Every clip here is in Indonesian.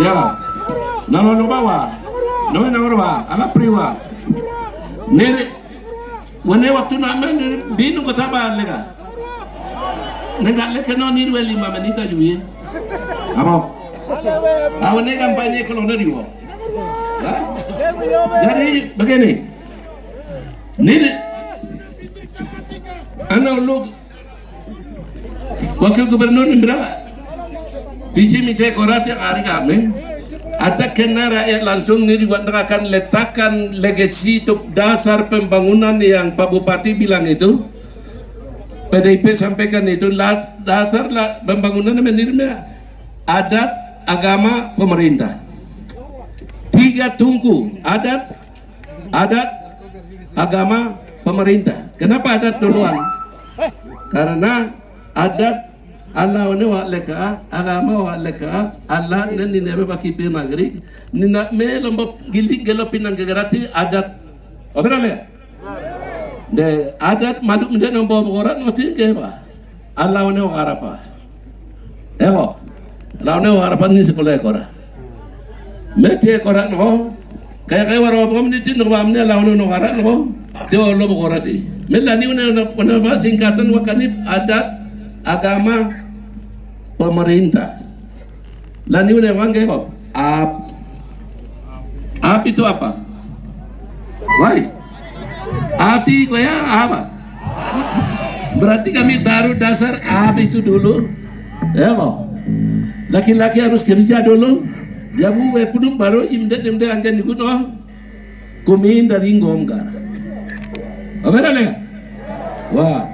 Ya, nano bawa, nano nangorwa, ala priwa. Nere, wane waktu nama binu kata ba lega. Nengat leka no ni dua 5 menit aja ya. Apa? Awane kampanye kalau neriwo. Jadi begini, nere, anak lu wakil gubernur berapa? Visi misi korat yang hari kami. Ada kena rakyat langsung ini akan letakkan legasi untuk dasar pembangunan yang Pak Bupati bilang itu. PDIP sampaikan itu dasar pembangunan menirnya adat, agama, pemerintah. 3 tungku, adat, agama, pemerintah. Kenapa adat duluan? Karena adat Allah ne wa leka, agama wa leka, Allah ne ni nebe baki pinagri, ni na me lombo gili gelo pinanggerati adat. Obrale. De adat maduk mende nombo boran mesti ke ba. Allah ne wa arapa. Ego. Allah ne wa arapa ni sekolah ekora. Mete ekora no. Kayak waro bom ni tin no bamne Allah ne no ara no. Teo lo borati. Melani ne ba singkatan wa kanip adat agama pemerintah. Lani udah wange kok. Ap itu apa? Why? Ati ya apa? Berarti kami taruh dasar ap itu dulu. Ya kok. Laki-laki harus kerja dulu. Ya bu, punung baru imdet anjan di gunung. Kumin dari ngomgar. Apa dah? Wah,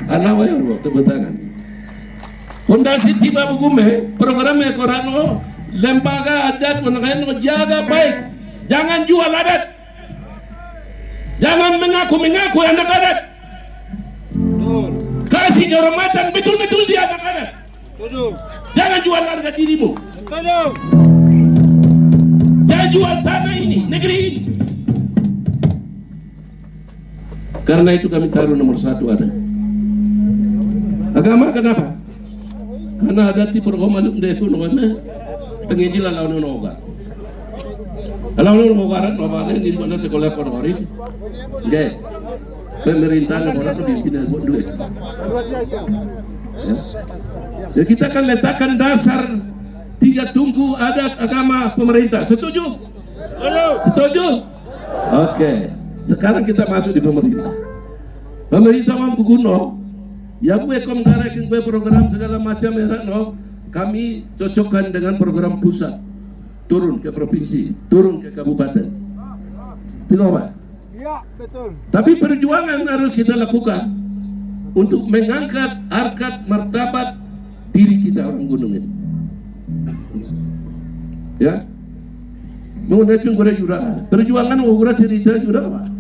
Allah wa ya tepuk tangan. Fondasi tiba bukume program Korano lembaga adat mengenai jaga baik, jangan jual adat, jangan mengaku anak adat, kasih kehormatan betul-betul di anak adat, jangan jual harga dirimu, jangan jual tanah ini, negeri ini. Karena itu kami taruh nomor 1 ada. Agama kenapa? Karena ada tipe romaluk deku namanya penginjilan lawan noga. Lawan noga namanya di mana sekolah korori. Deh, pemerintahan orang itu pimpinan buat duit. Ya, kita akan letakkan dasar 3 tungku adat, agama, pemerintah. Setuju? Setuju? Oke. Sekarang kita masuk di pemerintah. Pemerintah mampu kuno. Ya gue komdarakin gue program segala macam ya no, kami cocokkan dengan program pusat, turun ke provinsi, turun ke kabupaten. Itu apa? Iya betul. Tapi perjuangan harus kita lakukan untuk mengangkat harkat martabat diri kita orang gunung ini. Ya, mau nacung gue jurang. Perjuangan mau gue cerita jurang.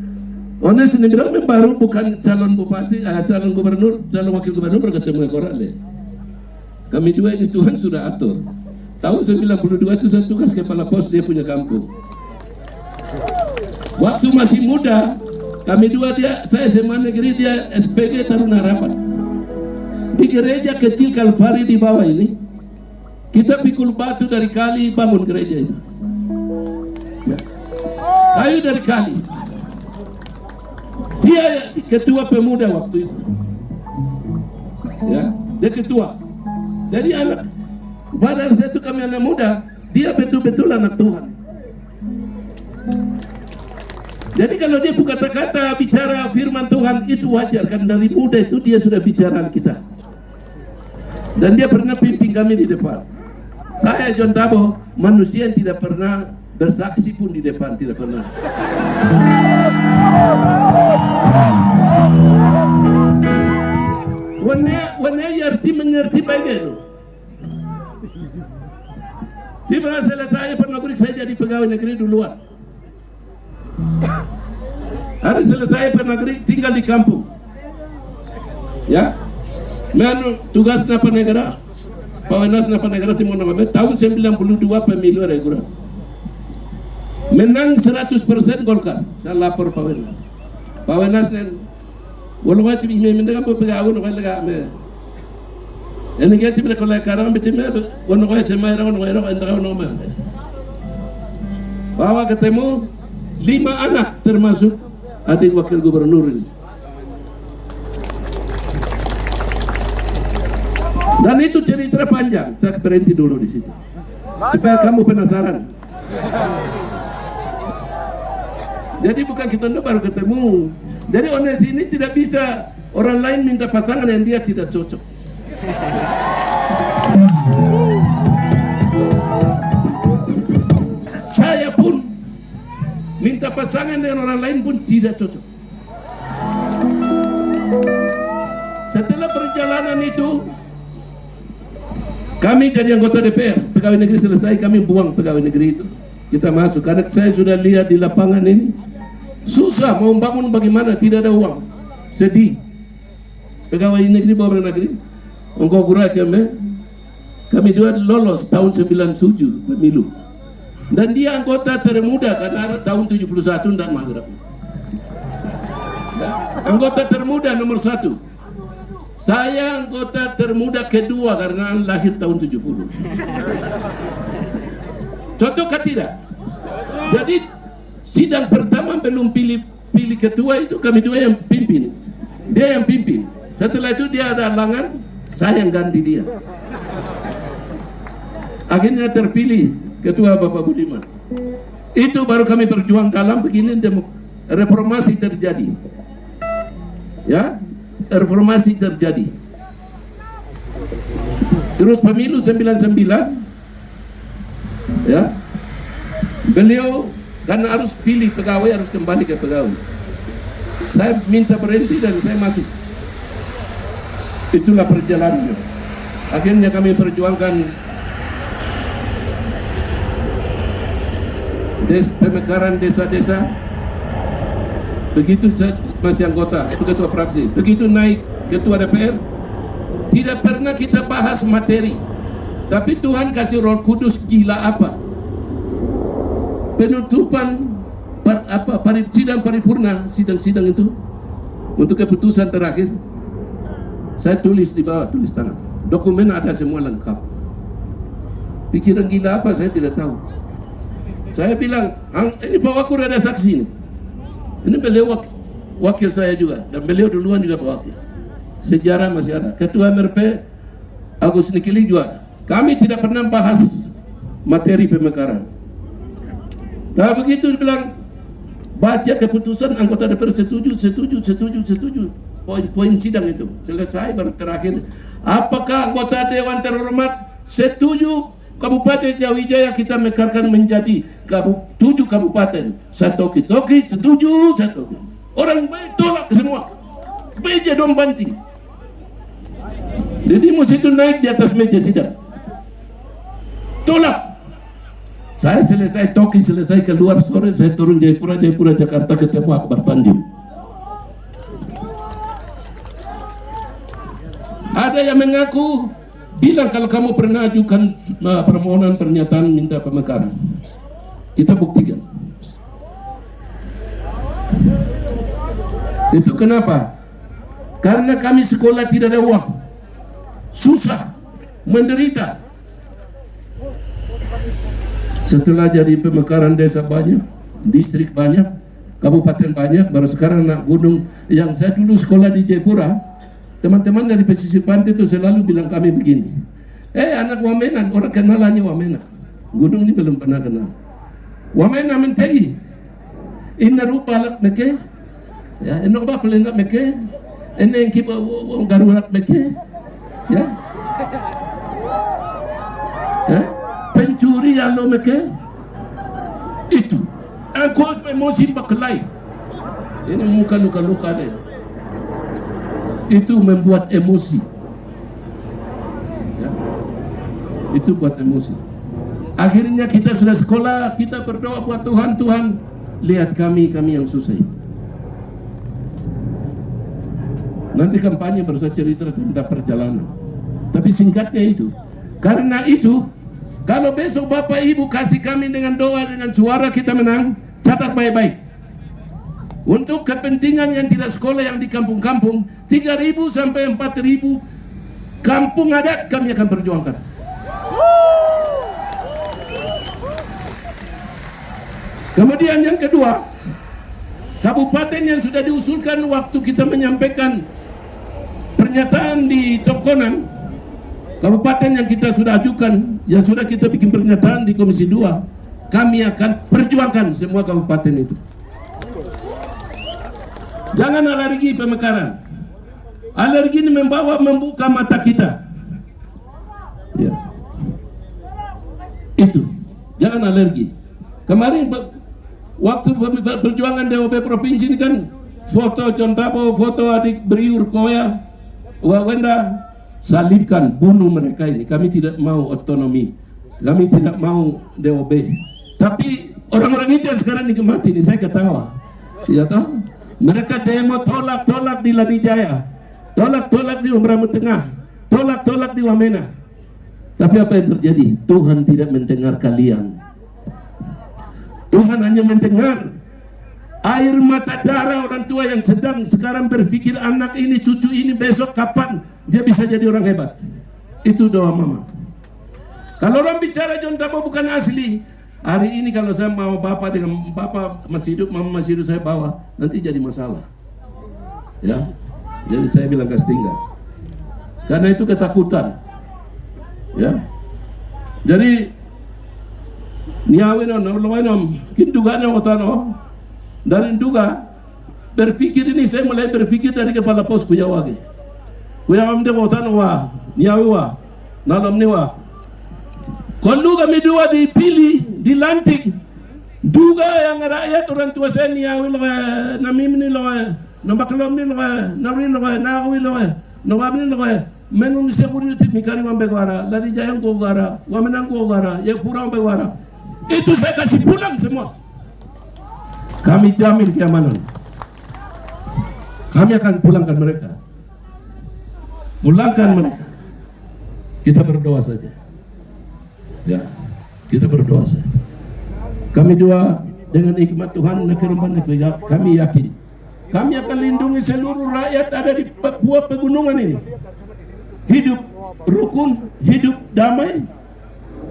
Ona sini bilang baru bukan calon bupati, calon gubernur, calon wakil gubernur berketemu ekoran deh. Kami dua ini Tuhan sudah atur. Tahun 92 itu saya tugas kepala pos dia punya kampung. Waktu masih muda, kami dua saya SMA negeri, dia SPG Taruna Harapan. Di gereja kecil Kalvari di bawah ini, kita pikul batu dari kali bangun gereja itu. Ya. Kayu dari kali. Dia ketua pemuda waktu itu, ya, dia ketua. Jadi anak, pada saat itu kami anak muda, dia betul-betul anak Tuhan. Jadi kalau dia buka kata-kata bicara firman Tuhan itu wajar, kan dari muda itu dia sudah bicara kita. Dan dia pernah pimpin kami di depan. Saya John Tabo, manusia yang tidak pernah bersaksi pun di depan, tidak pernah. Wana yarti mengerti bagaimana. Tiba selesai pernah saya jadi pegawai negeri duluan. Hari selesai pernah tinggal di kampung. Ya, menu tugas napa negara, Pawenas napa negara Timur Nama tahun 92 pemilu reguler. Menang 100% Golkar. Saya lapor Pawenas. Pawenas nen, walau macam ini mendengar pegawai nak lega me. Ini kita tidak kalau sekarang betul me, walau saya semai orang orang orang orang. Bahwa ketemu 5 anak termasuk adik wakil gubernur ini. Dan itu cerita panjang. Saya berhenti dulu di situ supaya kamu penasaran. Jadi bukan kita baru ketemu. Jadi Ones ini tidak bisa orang lain minta pasangan yang dia tidak cocok. Saya pun minta pasangan dengan orang lain pun tidak cocok. Setelah perjalanan itu, kami jadi anggota DPR. Pegawai negeri selesai, kami buang pegawai negeri itu. Kita masuk, karena saya sudah lihat di lapangan ini susah mau bangun bagaimana, tidak ada uang. Sedih. Pegawai negeri bawah negeri, ongkau gurah kami dua lolos tahun 97 pemilu. Dan dia anggota termuda karena tahun 71 dan Maghreb. Anggota termuda nomor 1. Saya anggota termuda kedua karena lahir tahun 70. Cocok tidak? Jadi sidang pertama belum pilih ketua itu kami dua yang pimpin. Dia yang pimpin. Setelah itu dia ada halangan, saya yang ganti dia. Akhirnya terpilih ketua Bapak Budiman. Itu baru kami berjuang dalam begini reformasi terjadi. Ya, reformasi terjadi. Terus pemilu 99, ya, beliau karena harus pilih pegawai, harus kembali ke pegawai. Saya minta berhenti dan saya masuk. Itulah perjalanannya. Akhirnya kami perjuangkan pemekaran desa-desa. Begitu saya masih anggota, itu ketua fraksi. Begitu naik ketua DPR, tidak pernah kita bahas materi. Tapi Tuhan kasih Roh Kudus gila apa? Penutupan sidang paripurna, sidang-sidang itu untuk keputusan terakhir. Saya tulis di bawah, tulis tangan. Dokumen ada semua lengkap. Pikiran gila apa saya tidak tahu. Saya bilang, ini Pak Wakur ada saksi ini. Ini beliau wakil saya juga, dan beliau duluan juga Pak Wakil. Sejarah masih ada. Ketua MRP Agus Nikili juga. Kami tidak pernah bahas materi pemekaran. Tapi begitu dibilang baca keputusan anggota DPR setuju. Poin sidang itu selesai baru terakhir. Apakah anggota Dewan Terhormat setuju Kabupaten Jawijaya kita mekarkan menjadi 7 kabupaten? Satoki setuju, Satoki. Orang baik tolak semua. Meja dong banting. Jadi mesti itu naik di atas meja sidang. Tolak. Saya selesai Toki, selesai keluar sore, saya turun Jayapura, Jakarta, ketemu Akbar Tanjung. Ada yang mengaku bilang kalau kamu pernah ajukan permohonan pernyataan minta pemekaran. Kita buktikan. Itu kenapa? Karena kami sekolah tidak ada uang. Susah, menderita. Setelah jadi pemekaran desa banyak, distrik banyak, kabupaten banyak, baru sekarang anak gunung. Yang saya dulu sekolah di Jayapura, teman-teman dari pesisir pantai itu selalu bilang kami begini, anak Wamena, orang kenalannya Wamena. Gunung ini belum pernah kenal. Wamena mentei, ina rupa lak meke, ya, ina ba pelenak meke, ina yang kipa garurat meke, ya, pencuri alo meke, itu. Aku emosi bakelai, ini muka luka-luka deh. Itu membuat emosi, ya. Itu buat emosi. Akhirnya kita sudah sekolah, kita berdoa buat Tuhan, Tuhan lihat kami yang susah. Nanti kampanye berusaha cerita tentang perjalanan, tapi singkatnya itu. Karena itu, kalau besok Bapak Ibu kasih kami dengan doa, dengan suara kita menang, catat baik-baik. Untuk kepentingan yang tidak sekolah yang di kampung-kampung, 3.000 sampai 4.000 kampung adat kami akan perjuangkan. Kemudian yang kedua, kabupaten yang sudah diusulkan waktu kita menyampaikan pernyataan di Tokonan, kabupaten yang kita sudah ajukan, yang sudah kita bikin pernyataan di Komisi 2, kami akan perjuangkan semua kabupaten itu. Jangan alergi pemekaran. Alergi ini membuka mata kita. Ya. Itu. Jangan alergi. Kemarin waktu perjuangan DOB provinsi ini kan foto Contabo, foto adik Briur Koya, Wawenda, salibkan, bunuh mereka ini. Kami tidak mau otonomi, kami tidak mau DOB. Tapi orang-orang itu yang sekarang nikmati ini, saya ketawa. Ya tahu? Mereka demo tolak-tolak di Lanijaya, tolak-tolak di Umbramu Tengah, tolak-tolak di Wamena. Tapi apa yang terjadi? Tuhan tidak mendengar kalian. Tuhan hanya mendengar air mata darah orang tua yang sedang sekarang berpikir anak ini, cucu ini besok kapan dia bisa jadi orang hebat. Itu doa mama. Kalau orang bicara Contabo bukan asli, hari ini kalau saya mau bapak dengan bapak masih hidup, mama masih hidup, saya bawa, nanti jadi masalah. Ya, jadi saya bilang kasih tinggal. Karena itu ketakutan. Ya, jadi niawin on, kinduga otano. Dari duga berpikir ini, saya mulai berpikir dari kepala pos Kuyawagi. Kuyawam de otano wa, niawi wa, nalam ni wa. Kalau kami dua dipilih, dilantik, duga yang rakyat orang tua saya niawi loh, namim ni loh, nambaklom ni loh, nawi loh, nawi loh, nawam ni loh. Mengung security mikari wambe gwara, lari jayang go gwara, wamenang go gwara, ya kurang wambe gwara. Itu saya kasih pulang semua. Kami jamin keamanan. Kami akan pulangkan mereka. Pulangkan mereka. Kita berdoa saja. Ya, kita berdoa saja. Kami doa dengan hikmat Tuhan, kami yakin kami akan lindungi seluruh rakyat ada di Papua pegunungan ini. Hidup rukun, hidup damai,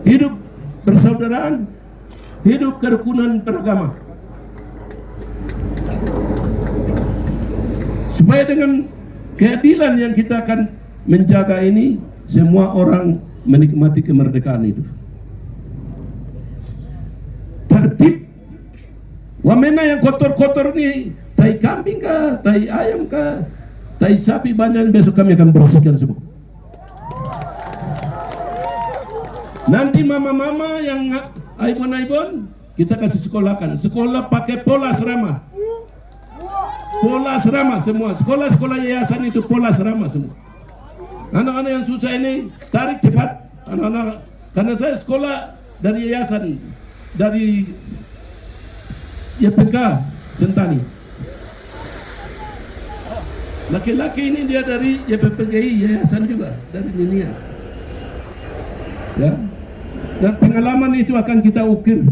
hidup persaudaraan, hidup kerukunan beragama. Supaya dengan keadilan yang kita akan menjaga ini, semua orang menikmati kemerdekaan itu. Tertib. Wamena yang kotor-kotor ini, tai kambing kah, tai ayam kah, tai sapi banyak, besok kami akan bersihkan semua. Nanti mama-mama yang aibon-aibon kita kasih sekolahkan. Sekolah pakai pola asrama. Pola asrama semua. Sekolah-sekolah yayasan itu pola asrama semua. Anak-anak yang susah ini tarik cepat. Anak-anak, karena saya sekolah dari yayasan, dari YPK Sentani. Laki-laki ini dia dari YPPGI yayasan juga, dari Ninia. Ya. Dan pengalaman itu akan kita ukir.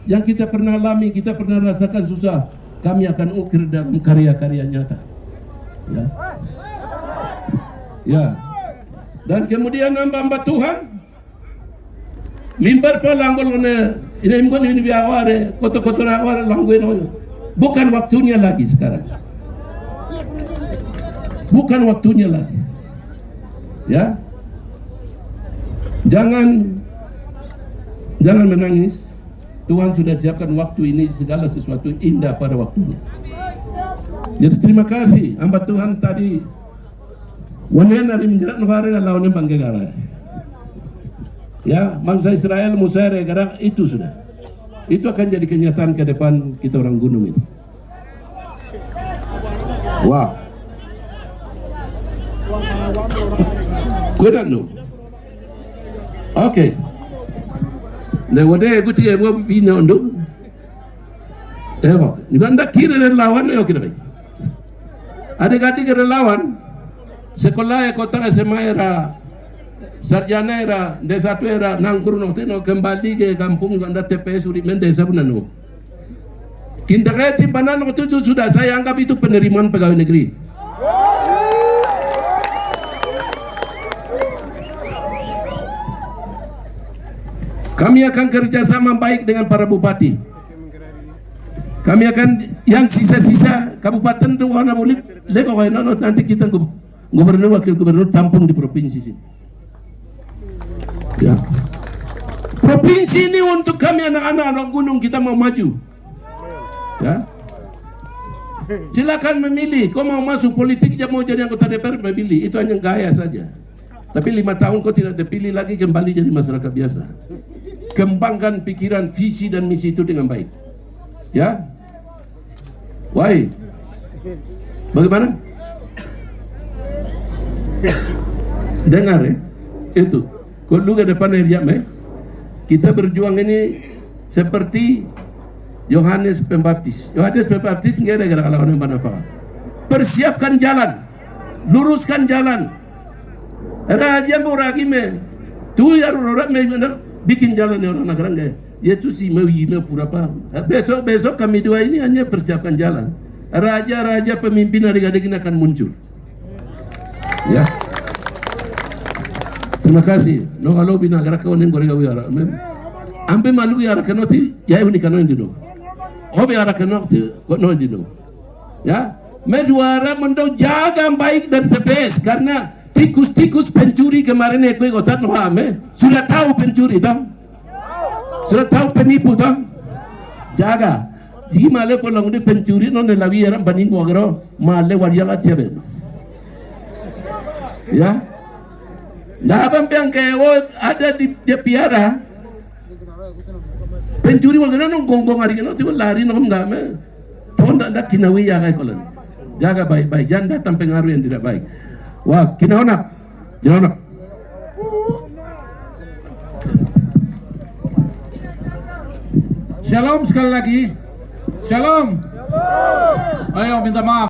Yang kita pernah alami, kita pernah rasakan susah, kami akan ukir dalam karya-karya nyata. Ya. Ya. Dan kemudian hamba-hamba Tuhan mimbar pa langgol ini biaware kotor-kotor aware langguin. Bukan waktunya lagi sekarang. Bukan waktunya lagi. Ya. Jangan menangis. Tuhan sudah siapkan waktu ini, segala sesuatu indah pada waktunya. Jadi terima kasih hamba Tuhan tadi. Wanen dari menjerat negara lawan Banggegara. Ya, bangsa Israel Musa negara itu sudah. Itu akan jadi kenyataan ke depan kita orang gunung itu. Wah. Kuda nu. Oke. Lewade guti ebo bina ondo. Ebo, ni banda kira relawan yo kira. Adik-adik relawan sekolah kota SMA era sarjana era desa tu era nangkur no kembali ke kampung anda TPS Urimen desa punanu. Kindergarten panan waktu itu sudah saya anggap itu penerimaan pegawai negeri. Kami akan kerjasama baik dengan para bupati. Kami akan yang sisa-sisa kabupaten itu warna boleh lego kayak nanti kita gubernur wakil gubernur tampung di provinsi sini. Ya. Provinsi ini untuk kami anak-anak anak gunung kita mau maju. Ya. Silakan memilih. Kau mau masuk politik, mau jadi anggota DPR, memilih. Itu hanya gaya saja. Tapi 5 tahun kau tidak dipilih lagi, kembali jadi masyarakat biasa. Kembangkan pikiran, visi dan misi itu dengan baik. Ya. Why? Bagaimana? Dengar ya. Itu. Kau lu ke depan air kita berjuang ini seperti Yohanes Pembaptis. Yohanes Pembaptis nggak ada gara-gara lawan apa. Persiapkan jalan, luruskan jalan. Raja Boragi me, tu ya orang me bikin jalan orang negara nggak. Yesus sih mau pura apa. Besok kami dua ini hanya persiapkan jalan. Raja-raja pemimpin adik-adik ini akan muncul. Ya. Terima kasih. No kalau binagara kau nih goreng awira. Ampe malu ya rakanoti ya ini kanon dino. Obe rakanoti kau non dino. Ya. Mejuara mendau jaga baik dari TPS karena tikus-tikus pencuri kemarin aku ikut nohame sudah tahu pencuri dong. Sudah tahu penipu dong. Jaga. Jika malah kalau ngomong pencuri non lagi orang banding wagro malah wariaga cebe. Ya. Nah, abang yang kayak ada di dia piara pencuri wagana nong gonggong hari ini tuh lari nong enggak me tahun tak kinawi ya kayak kolan jaga baik-baik jangan datang pengaruh yang tidak baik. Wah kinaonak janonak Shalom sekali lagi. Shalom. Ayo minta maaf.